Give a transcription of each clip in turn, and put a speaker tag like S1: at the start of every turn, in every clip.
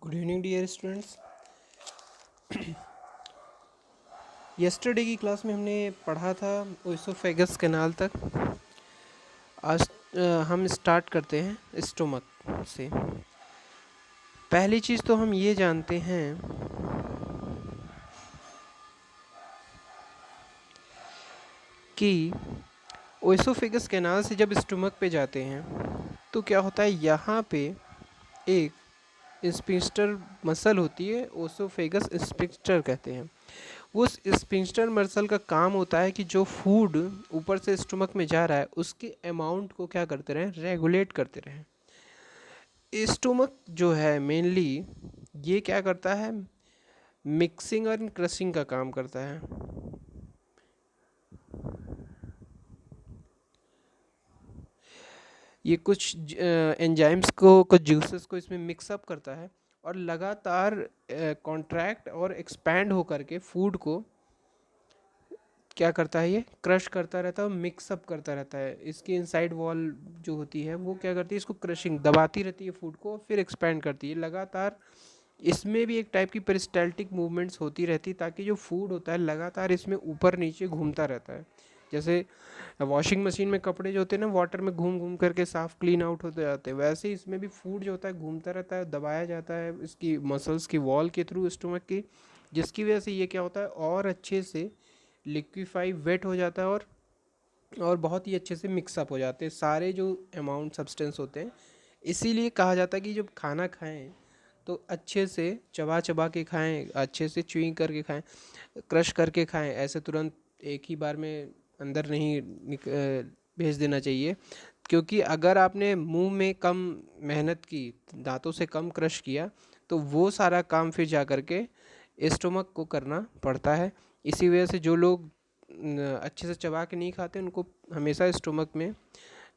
S1: Good evening dear students. Yesterday की class में हमने पढ़ा था ओइसोफेगस कैनाल तक। आज हम स्टार्ट करते हैं स्टोमक से। पहली चीज़ तो हम ये जानते हैं कि ओइसोफेगस कैनाल से जब स्टोमक पे जाते हैं तो क्या होता है, यहाँ पे एक स्फिंक्टर मसल होती है, ओसोफेगस स्फिंक्टर कहते हैं। उस स्फिंक्टर मसल का काम होता है कि जो फूड ऊपर से स्टमक में जा रहा है उसके अमाउंट को क्या करते रहें, रेगुलेट करते रहें। स्टमक जो है मेनली ये क्या करता है, मिक्सिंग और क्रशिंग का काम करता है। ये कुछ एंजाइम्स को, कुछ जूसेस को इसमें मिक्सअप करता है और लगातार कॉन्ट्रैक्ट और एक्सपैंड होकर के फूड को क्या करता है, ये क्रश करता रहता है और मिक्सअप करता रहता है। इसकी इनसाइड वॉल जो होती है वो क्या करती है, इसको क्रशिंग दबाती रहती है फूड को, फिर एक्सपैंड करती है लगातार। इसमें भी एक टाइप की पेरिस्टाल्टिक मूवमेंट्स होती रहती है ताकि जो फूड होता है लगातार इसमें ऊपर नीचे घूमता रहता है। जैसे वॉशिंग मशीन में कपड़े जो होते हैं ना, वाटर में घूम घूम करके साफ क्लीन आउट होते जाते हैं, वैसे ही इसमें भी फूड जो होता है घूमता रहता है, दबाया जाता है इसकी मसल्स की वॉल के थ्रू स्टोमक की, जिसकी वजह से ये क्या होता है और अच्छे से लिक्विफाई वेट हो जाता है और बहुत ही अच्छे से मिक्सअप हो जाते हैं सारे जो अमाउंट सब्सटेंस होते हैं। इसीलिए कहा जाता है कि जब खाना खाएं तो अच्छे से चबा चबा के खाएं, अच्छे से च्यूइंग करके खाएं, क्रश करके खाएं। ऐसे तुरंत एक ही बार में अंदर नहीं भेज देना चाहिए, क्योंकि अगर आपने मुंह में कम मेहनत की, दांतों से कम क्रश किया, तो वो सारा काम फिर जा कर के स्टोमक को करना पड़ता है। इसी वजह से जो लोग अच्छे से चबा के नहीं खाते उनको हमेशा स्टोमक में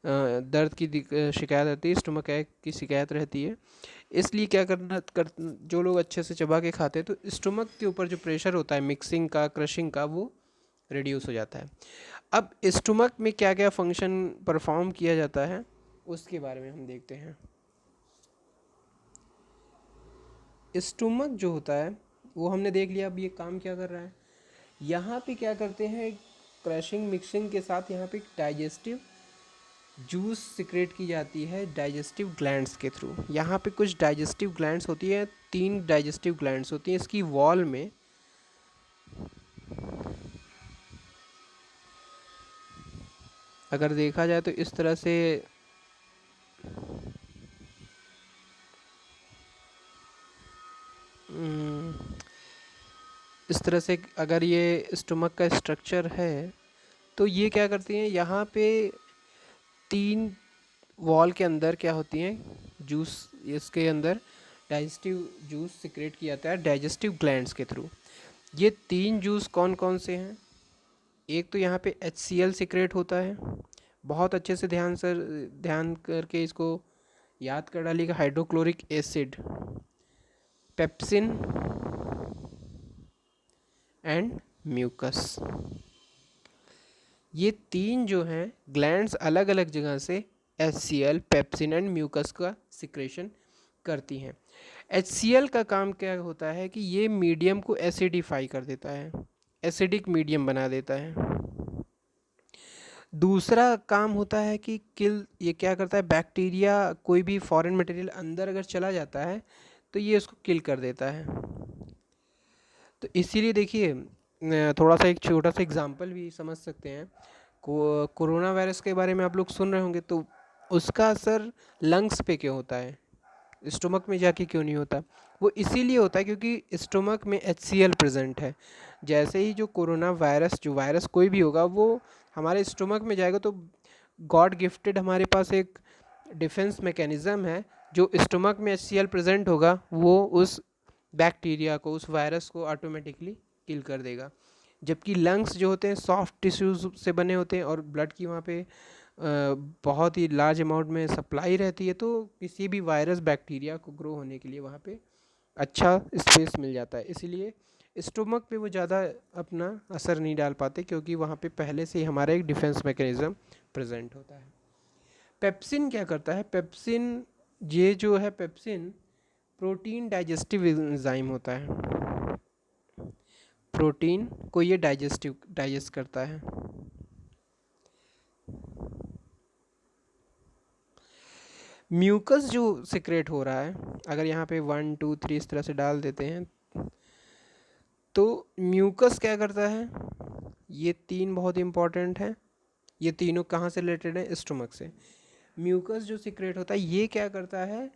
S1: दर्द की शिकायत रहती है, स्टोमक एक की शिकायत रहती है। इसलिए क्या जो लोग अच्छे से चबा के खाते हैं तो स्टोमक के ऊपर जो प्रेशर होता है मिक्सिंग का, क्रशिंग का, वो रिड्यूस हो जाता है। अब स्टोमक में क्या क्या फंक्शन परफॉर्म किया जाता है उसके बारे में हम देखते हैं। स्टोमक जो होता है वो हमने देख लिया, अब ये काम क्या कर रहा है। यहाँ पे क्या करते हैं, क्रशिंग मिक्सिंग के साथ यहाँ पे डाइजेस्टिव जूस सिक्रेट की जाती है डाइजेस्टिव ग्लैंड्स के थ्रू। यहाँ पे कुछ डाइजेस्टिव ग्लैंड्स होती है, 3 डाइजेस्टिव ग्लैंड्स होती हैं इसकी वॉल में। अगर देखा जाए तो इस तरह से इस तरह से अगर ये स्टमक का स्ट्रक्चर है तो ये क्या करती हैं, यहाँ पे 3 वॉल के अंदर क्या होती हैं, जूस, इसके अंदर डाइजेस्टिव जूस सिक्रेट किया जाता है डाइजेस्टिव ग्लैंड्स के थ्रू। ये 3 जूस कौन कौन से हैं, एक तो यहाँ पे HCl सिक्रेट होता है, बहुत अच्छे से ध्यान करके इसको याद कर डालिएगा, hydrochloric acid, pepsin and mucus. ये 3 जो हैं ग्लैंड्स अलग अलग जगह से HCl, पेप्सिन एंड म्यूकस का सिक्रेशन करती हैं। HCl का काम क्या होता है कि ये मीडियम को एसिडिफाई कर देता है, एसिडिक मीडियम बना देता है। दूसरा काम होता है कि ये क्या करता है, बैक्टीरिया कोई भी फॉरेन मटेरियल अंदर अगर चला जाता है तो ये उसको किल कर देता है। तो इसीलिए देखिए, थोड़ा सा एक छोटा सा एग्जांपल भी समझ सकते हैं। कोरोना वायरस के बारे में आप लोग सुन रहे होंगे, तो उसका असर लंग्स पे क्यों होता है, स्टोमक में जाके क्यों नहीं होता। वो इसीलिए होता है क्योंकि स्टोमक में HCl प्रेजेंट है। जैसे ही जो कोरोना वायरस, जो वायरस कोई भी होगा, वो हमारे स्टोमक में जाएगा तो गॉड गिफ्टेड हमारे पास एक डिफेंस मैकेनिज़्म है, जो स्टोमक में HCl प्रेजेंट होगा वो उस बैक्टीरिया को, उस वायरस को ऑटोमेटिकली किल कर देगा। जबकि लंग्स जो होते हैं सॉफ्ट टिश्यूज़ से बने होते हैं और ब्लड की वहाँ पे बहुत ही लार्ज अमाउंट में सप्लाई रहती है, तो किसी भी वायरस बैक्टीरिया को ग्रो होने के लिए वहाँ पे अच्छा स्पेस मिल जाता है। इसीलिए स्टोमक पे वो ज़्यादा अपना असर नहीं डाल पाते, क्योंकि वहाँ पे पहले से ही हमारा एक डिफेंस मैकेनिज़्म प्रेजेंट होता है। पेप्सिन क्या करता है, पेप्सिन, ये जो है पेप्सिन, प्रोटीन डाइजेस्टिव एंजाइम होता है, प्रोटीन को ये डाइजेस्ट करता है। म्यूकस जो सिक्रेट हो रहा है, अगर यहाँ पे 1 2 3 इस तरह से डाल देते हैं, तो म्यूकस क्या करता है, ये तीन बहुत इंपॉर्टेंट है, ये तीनों कहाँ से रिलेटेड है, स्टोमक से। म्यूकस जो सिक्रेट होता है ये क्या करता है,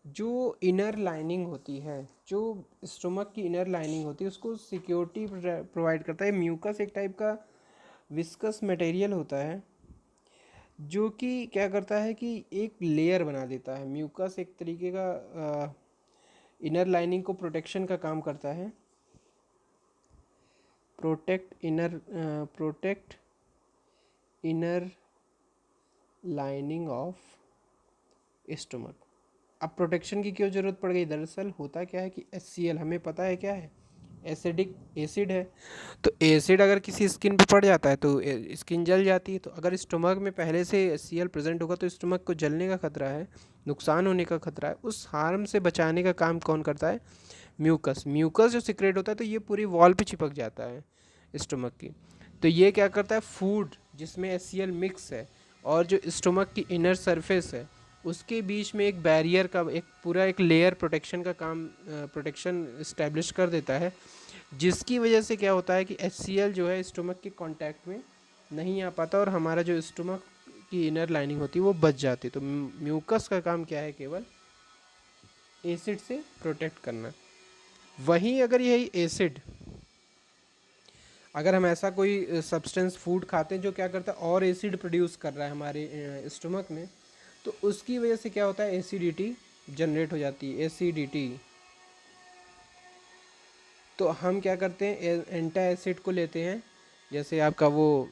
S1: जो इनर लाइनिंग होती है, जो स्टोमक की इनर लाइनिंग होती है उसको सिक्योरिटी प्रोवाइड करता है। म्यूकस एक टाइप का विस्कस मटेरियल होता है जो कि क्या करता है कि एक लेयर बना देता है। म्यूकस एक तरीके का इनर लाइनिंग को प्रोटेक्शन का काम करता है, protect inner lining of stomach. अब प्रोटेक्शन की क्यों ज़रूरत पड़ गई, दरअसल होता क्या है कि HCl हमें पता है क्या है, एसिडिक एसिड है। तो एसिड अगर किसी स्किन पे पड़ जाता है तो स्किन जल जाती है। तो अगर स्टोमक में पहले से HCl प्रेजेंट होगा तो स्टोमक को जलने का खतरा है, नुकसान होने का खतरा है। उस हार्म से बचाने का काम कौन करता है, म्यूकस। म्यूकस जो सिक्रेट होता है तो ये पूरी वॉल पे चिपक जाता है स्टोमक की। तो ये क्या करता है, फूड जिसमें HCl मिक्स है और जो स्टोमक की इनर सरफेस है उसके बीच में एक बैरियर का एक पूरा एक लेयर प्रोटेक्शन का काम, प्रोटेक्शन इस्टेब्लिश कर देता है, जिसकी वजह से क्या होता है कि HCl जो है स्टोमक के कांटेक्ट में नहीं आ पाता और हमारा जो स्टोमक की इनर लाइनिंग होती है वो बच जाती है। तो म्यूकस का काम क्या है, केवल एसिड से प्रोटेक्ट करना। वहीं अगर यही एसिड, अगर हम ऐसा कोई सब्सटेंस फूड खाते हैं जो क्या करता है और एसिड प्रोड्यूस कर रहा है हमारे स्टोमक में, तो उसकी वजह से क्या होता है, एसिडिटी जनरेट हो जाती है, एसिडिटी। तो हम क्या करते हैं, एंटा एसिड को लेते हैं, जैसे आपका वो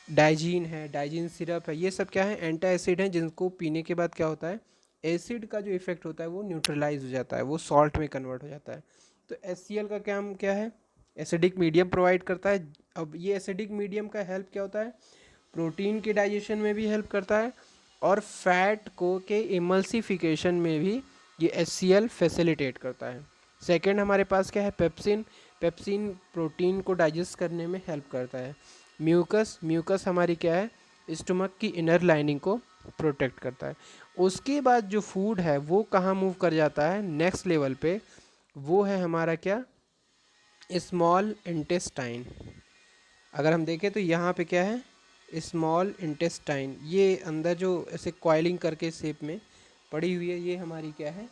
S1: डाइजीन है, डाइजीन सिरप है, ये सब क्या है, एंटा एसिड हैं, जिनको पीने के बाद क्या होता है, एसिड का जो इफेक्ट होता है वो न्यूट्रलाइज हो जाता है, वो सॉल्ट में कन्वर्ट हो जाता है। तो HCl का काम क्या है, एसिडिक मीडियम प्रोवाइड करता है। अब ये एसिडिक मीडियम का हेल्प क्या होता है, प्रोटीन के डाइजेशन में भी हेल्प करता है और फैट को के इमल्सिफिकेशन में भी ये HCl फैसिलिटेट करता है। सेकेंड हमारे पास क्या है, पेप्सिन। पेप्सिन प्रोटीन को डाइजेस्ट करने में हेल्प करता है। म्यूकस हमारी क्या है, स्टोमक की इनर लाइनिंग को प्रोटेक्ट करता है। उसके बाद जो फूड है वो कहाँ मूव कर जाता है, नेक्स्ट लेवल पे, वो है हमारा क्या, स्मॉल इंटेस्टाइन। अगर हम देखें तो यहाँ पे क्या है, स्मॉल इंटेस्टाइन, ये अंदर जो ऐसे कॉइलिंग करके शेप में पड़ी हुई है, ये हमारी क्या है,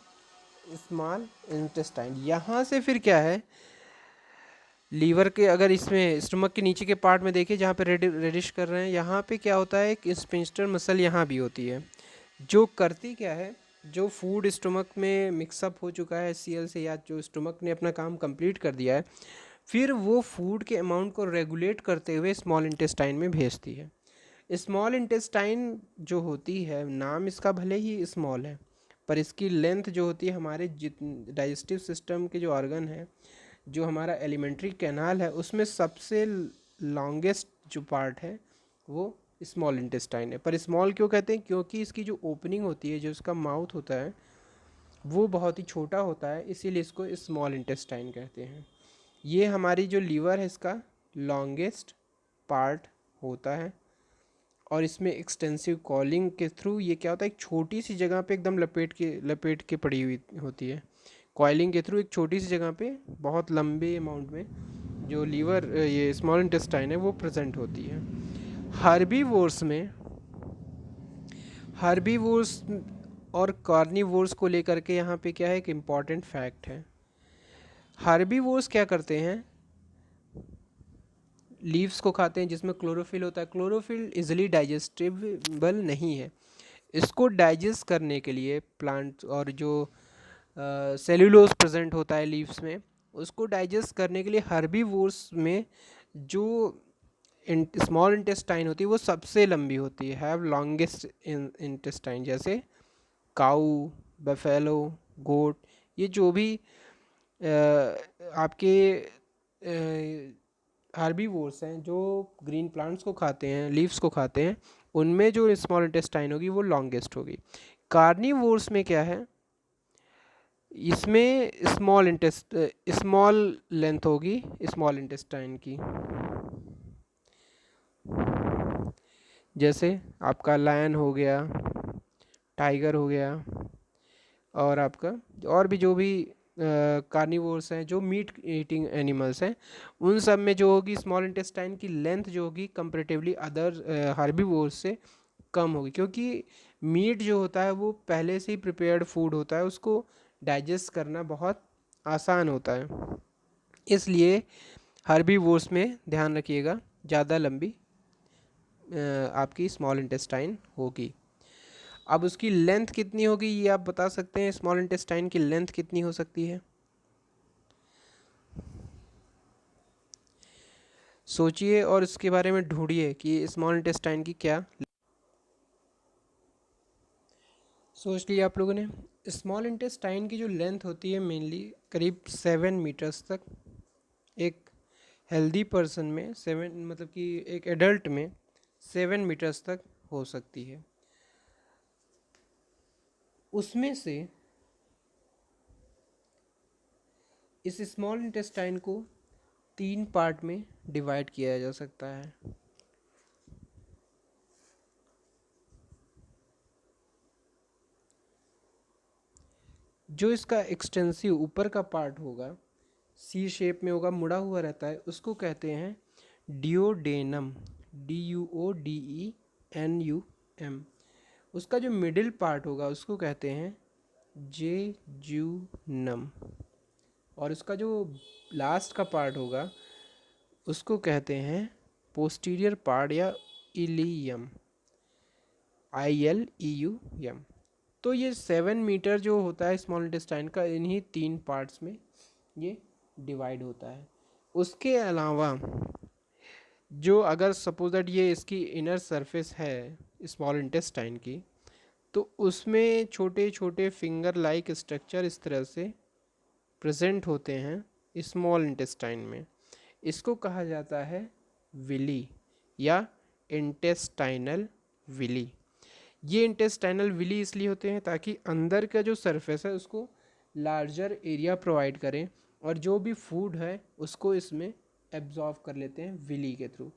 S1: स्मॉल इंटेस्टाइन। यहाँ से फिर क्या है, लीवर के, अगर इसमें स्टमक के नीचे के पार्ट में देखिए जहाँ पे रेडिश कर रहे हैं, यहाँ पे क्या होता है, एक स्पिंस्टर मसल यहाँ भी होती है, जो करती क्या है, जो फूड स्टमक में मिक्सअप हो चुका है HCl से, या जो स्टमक ने अपना काम कंप्लीट कर दिया है, फिर वो फूड के अमाउंट को रेगुलेट करते हुए स्मॉल इंटेस्टाइन में भेजती है। स्मॉल इंटेस्टाइन जो होती है, नाम इसका भले ही स्मॉल है पर इसकी लेंथ जो होती है, हमारे डाइजेस्टिव सिस्टम के जो ऑर्गन है, जो हमारा एलिमेंट्री कैनाल है, उसमें सबसे लॉन्गेस्ट जो पार्ट है वो स्मॉल इंटेस्टाइन है। पर स्मॉल क्यों कहते हैं, क्योंकि इसकी जो ओपनिंग होती है, जो इसका माउथ होता है, वो बहुत ही छोटा होता है, इसीलिए इसको स्मॉल इंटेस्टाइन कहते हैं। ये हमारी जो लीवर है इसका लॉन्गेस्ट पार्ट होता है और इसमें एक्सटेंसिव कॉलिंग के थ्रू ये क्या होता है, एक छोटी सी जगह पे एकदम लपेट के पड़ी हुई होती है। कॉइलिंग के थ्रू एक छोटी सी जगह पे बहुत लंबे अमाउंट में जो लीवर, ये स्मॉल इंटेस्टाइन है, वो प्रेजेंट होती है। हार्बीवोर्स में, हार्बीवोर्स और कार्निवोर्स को लेकर के यहाँ पे क्या है, एक इम्पॉर्टेंट फैक्ट है। हार्बीवोर्स क्या करते हैं, लीव्स को खाते हैं जिसमें क्लोरोफिल होता है। क्लोरोफिल इजीली डाइजेस्टेबल नहीं है, इसको डाइजेस्ट करने के लिए प्लांट और जो सेल्यूलोज प्रेजेंट होता है लीव्स में, उसको डाइजेस्ट करने के लिए हर्बीवोर्स में जो स्मॉल इंटेस्टाइन होती है वो सबसे लंबी होती है, हैव लॉन्गेस्ट इंटेस्टाइन। जैसे काऊ, बफेलो, गोट, ये जो भी आपके हार्बीवोर्स हैं जो ग्रीन प्लांट्स को खाते हैं, लीव्स को खाते हैं, उनमें जो स्मॉल इंटेस्टाइन होगी वो लॉन्गेस्ट होगी। कार्निवोर्स में क्या है, इसमें स्मॉल लेंथ होगी स्मॉल इंटेस्टाइन की, जैसे आपका लायन हो गया, टाइगर हो गया, और आपका और भी जो भी कार्निवोर्स हैं, जो मीट ईटिंग एनिमल्स हैं, उन सब में जो होगी स्मॉल इंटेस्टाइन की लेंथ जो होगी कंपेरेटिवली अदर हार्बीवोर्स से कम होगी, क्योंकि मीट जो होता है वो पहले से ही प्रिपेयर्ड फूड होता है, उसको डाइजेस्ट करना बहुत आसान होता है। इसलिए हार्बीवोर्स में ध्यान रखिएगा ज़्यादा लंबी आपकी स्मॉल इंटेस्टाइन होगी। अब उसकी लेंथ कितनी होगी ये आप बता सकते हैं, स्मॉल इंटेस्टाइन की लेंथ कितनी हो सकती है? सोचिए और इसके बारे में ढूंढिए कि स्मॉल इंटेस्टाइन की क्या। सोच लिया आप लोगों ने? स्मॉल इंटेस्टाइन की जो लेंथ होती है मेनली करीब 7 मीटर्स तक, एक हेल्दी पर्सन में 7 मतलब कि एक एडल्ट में 7 मीटर्स तक हो सकती है। उसमें से इस स्मॉल इंटेस्टाइन को 3 पार्ट में डिवाइड किया जा सकता है। जो इसका एक्सटेंसिव ऊपर का पार्ट होगा, सी शेप में होगा, मुड़ा हुआ रहता है, उसको कहते हैं डिओडेनम, DUODENUM। उसका जो मिडिल पार्ट होगा उसको कहते हैं जेजुनम, और उसका जो लास्ट का पार्ट होगा उसको कहते हैं पोस्टीरियर पार्ट या इलियम, ILEUM। तो ये 7 मीटर जो होता है स्मॉल इंटेस्टाइन का, इन्हीं 3 पार्ट्स में ये डिवाइड होता है। उसके अलावा जो अगर सपोज दैट ये इसकी इनर सरफेस है स्मॉल इंटेस्टाइन की, तो उसमें छोटे छोटे फिंगर लाइक स्ट्रक्चर इस तरह से प्रेजेंट होते हैं स्मॉल इंटेस्टाइन में। इसको कहा जाता है विली या इंटेस्टाइनल विली। ये इंटेस्टाइनल विली इसलिए होते हैं ताकि अंदर का जो सरफेस है उसको लार्जर एरिया प्रोवाइड करें, और जो भी फूड है उसको इसमें एब्जॉर्व कर लेते हैं विली के थ्रू,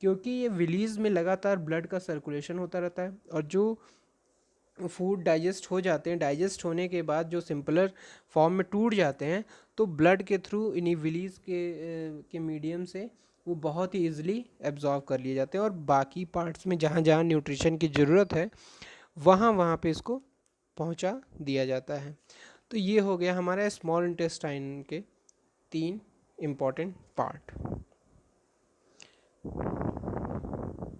S1: क्योंकि ये विलीज़ में लगातार ब्लड का सर्कुलेशन होता रहता है, और जो फूड डाइजेस्ट हो जाते हैं, डाइजेस्ट होने के बाद जो सिंपलर फॉर्म में टूट जाते हैं, तो ब्लड के थ्रू इन्हीं विलीज़ के मीडियम से वो बहुत ही ईजिली एब्जॉर्व कर लिए जाते हैं, और बाकी पार्ट्स में जहाँ जहाँ न्यूट्रिशन की ज़रूरत है वहाँ वहाँ पे इसको पहुँचा दिया जाता है। तो ये हो गया हमारा स्मॉल इंटेस्टाइन के 3 इम्पॉर्टेंट पार्ट।